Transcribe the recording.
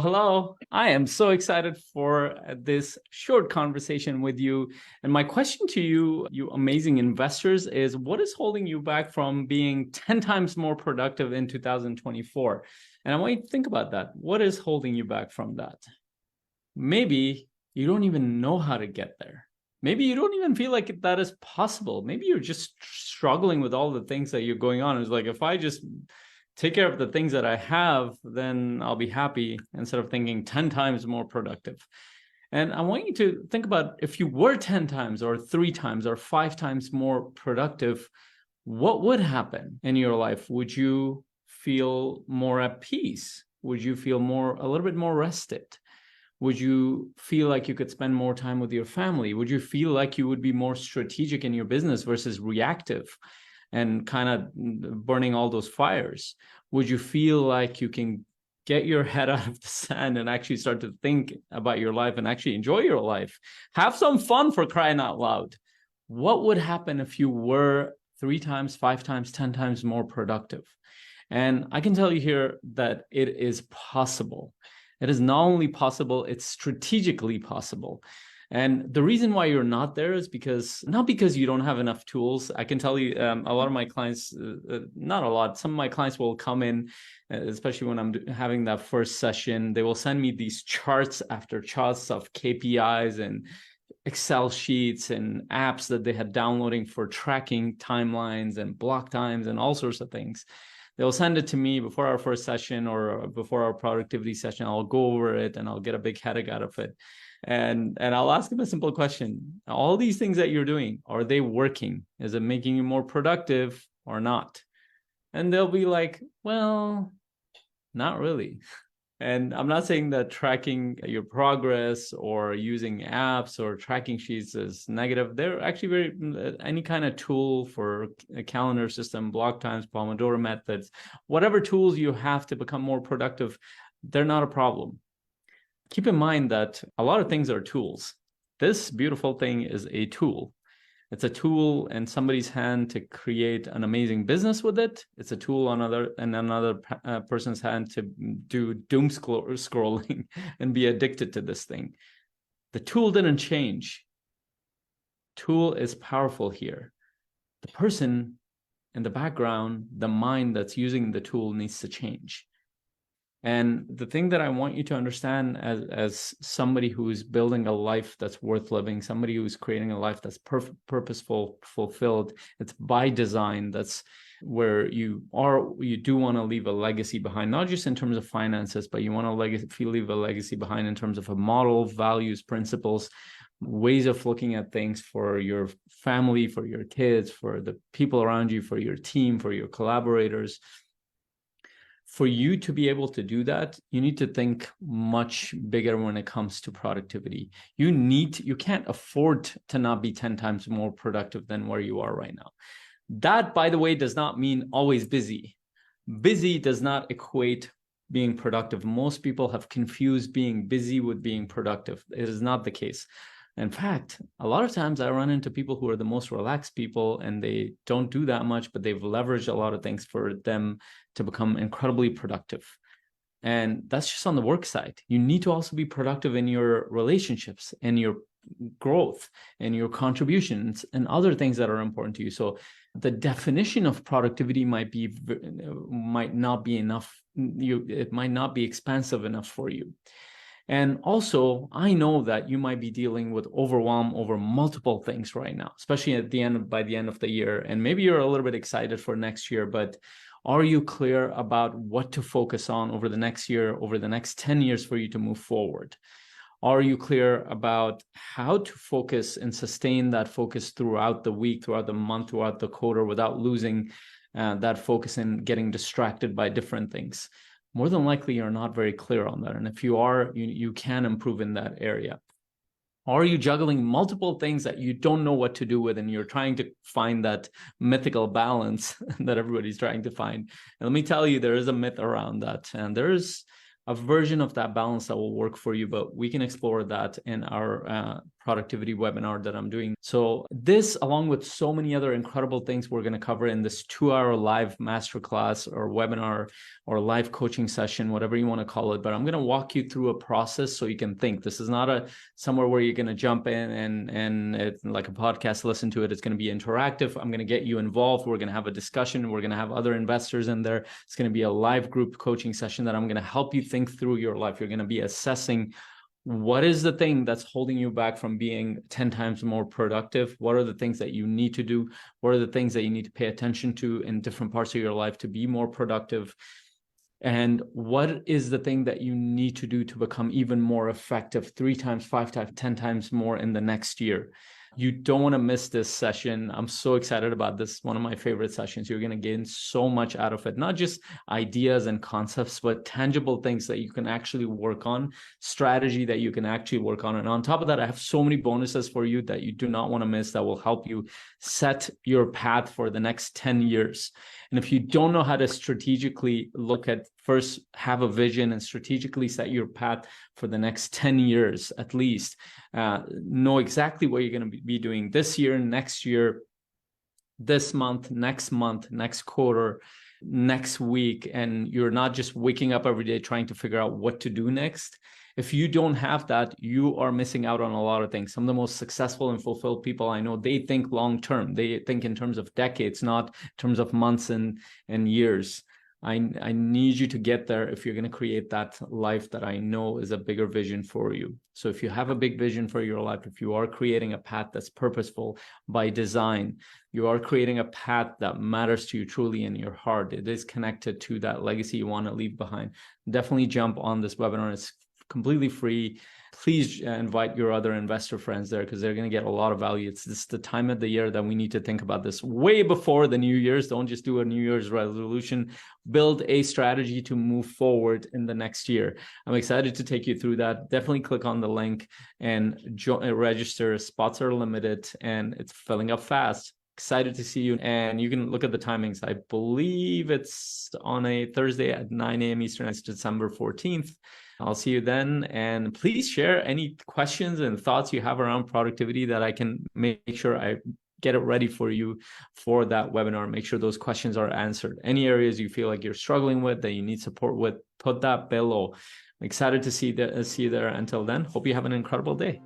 Hello, I am so excited for this short conversation with you. And my question to you, you amazing investors, is what is holding you back from being 10 times more productive in 2024? And I want you to think about that. What is holding you back from that? Maybe you don't even know how to get there. Maybe you don't even feel like that is possible. Maybe you're just struggling with all the things that you're going on. It's like, if I just take care of the things that I have, then I'll be happy, instead of thinking 10 times more productive. And I want you to think about, if you were 10 times or 3 times or 5 times more productive, what would happen in your life? Would you feel more at peace? Would you feel a little bit more rested? Would you feel like you could spend more time with your family? Would you feel like you would be more strategic in your business versus reactive and kind of burning all those fires? Would you feel like you can get your head out of the sand and actually start to think about your life and actually enjoy your life? Have some fun, for crying out loud. What would happen if you were 3 times, 5 times, 10 times more productive? And I can tell you here that it is possible. It is not only possible, it's strategically possible. And the reason why you're not there is not because you don't have enough tools. I can tell you, a lot of my clients, not a lot, some of my clients will come in, especially when I'm having that first session, they will send me these charts after charts of KPIs and Excel sheets and apps that they had downloading for tracking timelines and block times and all sorts of things. They'll send it to me before our first session or before our productivity session. I'll go over it and I'll get a big headache out of it. And I'll ask them a simple question. All these things that you're doing, are they working? Is it making you more productive or not? And they'll be like, well, not really. And I'm not saying that tracking your progress or using apps or tracking sheets is negative. They're actually any kind of tool for a calendar system, block times, Pomodoro methods, whatever tools you have to become more productive, they're not a problem. Keep in mind that a lot of things are tools. This beautiful thing is a tool. It's a tool in somebody's hand to create an amazing business with it. It's a tool in another person's hand to do doom scrolling and be addicted to this thing. The tool didn't change. Tool is powerful here. The person in the background, the mind that's using the tool, needs to change. And the thing that I want you to understand as somebody who's building a life that's worth living, somebody who's creating a life that's purposeful, fulfilled, it's by design. That's where you do want to leave a legacy behind, not just in terms of finances, but you want to leave a legacy behind in terms of a model, values, principles, ways of looking at things for your family, for your kids, for the people around you, for your team, for your collaborators. For you to be able to do that, you need to think much bigger when it comes to productivity. You can't afford to not be 10 times more productive than where you are right now. That, by the way, does not mean always busy. Busy does not equate being productive. Most people have confused being busy with being productive. It is not the case. In fact, a lot of times I run into people who are the most relaxed people, and they don't do that much, but they've leveraged a lot of things for them to become incredibly productive. And that's just on the work side. You need to also be productive in your relationships and your growth and your contributions and other things that are important to you. So the definition of productivity might not be enough. It might not be expansive enough for you. And also, I know that you might be dealing with overwhelm over multiple things right now, especially by the end of the year. And maybe you're a little bit excited for next year, but are you clear about what to focus on over the next year, over the next 10 years for you to move forward? Are you clear about how to focus and sustain that focus throughout the week, throughout the month, throughout the quarter, without losing that focus and getting distracted by different things? More than likely, you're not very clear on that. And if you are, you can improve in that area. Are you juggling multiple things that you don't know what to do with, and you're trying to find that mythical balance that everybody's trying to find? And let me tell you, there is a myth around that. And there is a version of that balance that will work for you, but we can explore that in our productivity webinar that I'm doing. So this, along with so many other incredible things we're going to cover in this 2-hour live masterclass or webinar or live coaching session, whatever you want to call it. But I'm going to walk you through a process so you can think. This is not somewhere where you're going to jump in and it's like a podcast, listen to it. It's going to be interactive. I'm going to get you involved. We're going to have a discussion. We're going to have other investors in there. It's going to be a live group coaching session that I'm going to help you think through your life. You're going to be assessing what is the thing that's holding you back from being 10 times more productive? What are the things that you need to do? What are the things that you need to pay attention to in different parts of your life to be more productive? And what is the thing that you need to do to become even more effective 3 times, 5 times, 10 times more in the next year? You don't want to miss this session. I'm so excited about this. One of my favorite sessions. You're going to gain so much out of it, not just ideas and concepts, but tangible things that you can actually work on, strategy that you can actually work on. And on top of that, I have so many bonuses for you that you do not want to miss that will help you set your path for the next 10 years. And if you don't know how to strategically look at, first have a vision and strategically set your path for the next 10 years at least, know exactly what you're going to be doing this year, next year, this month, next quarter, next week, and you're not just waking up every day trying to figure out what to do next. If you don't have that, you are missing out on a lot of things. Some of the most successful and fulfilled people I know, they think long term. They think in terms of decades, not in terms of months and years. I need you to get there if you're going to create that life that I know is a bigger vision for you. So if you have a big vision for your life, if you are creating a path that's purposeful by design, you are creating a path that matters to you truly in your heart, it is connected to that legacy you want to leave behind, definitely jump on this webinar. It's completely free. Please invite your other investor friends there because they're going to get a lot of value. It's this the time of the year that we need to think about this way before the New Year's. Don't just do a New Year's resolution. Build a strategy to move forward in the next year. I'm excited to take you through that. Definitely click on the link and register. Spots are limited and it's filling up fast. Excited to see you. And you can look at the timings. I believe it's on a Thursday at 9 a.m. Eastern. It's December 14th. I'll see you then. And please share any questions and thoughts you have around productivity that I can make sure I get it ready for you for that webinar. Make sure those questions are answered. Any areas you feel like you're struggling with, that you need support with, put that below. I'm excited to see you there. Until then, hope you have an incredible day.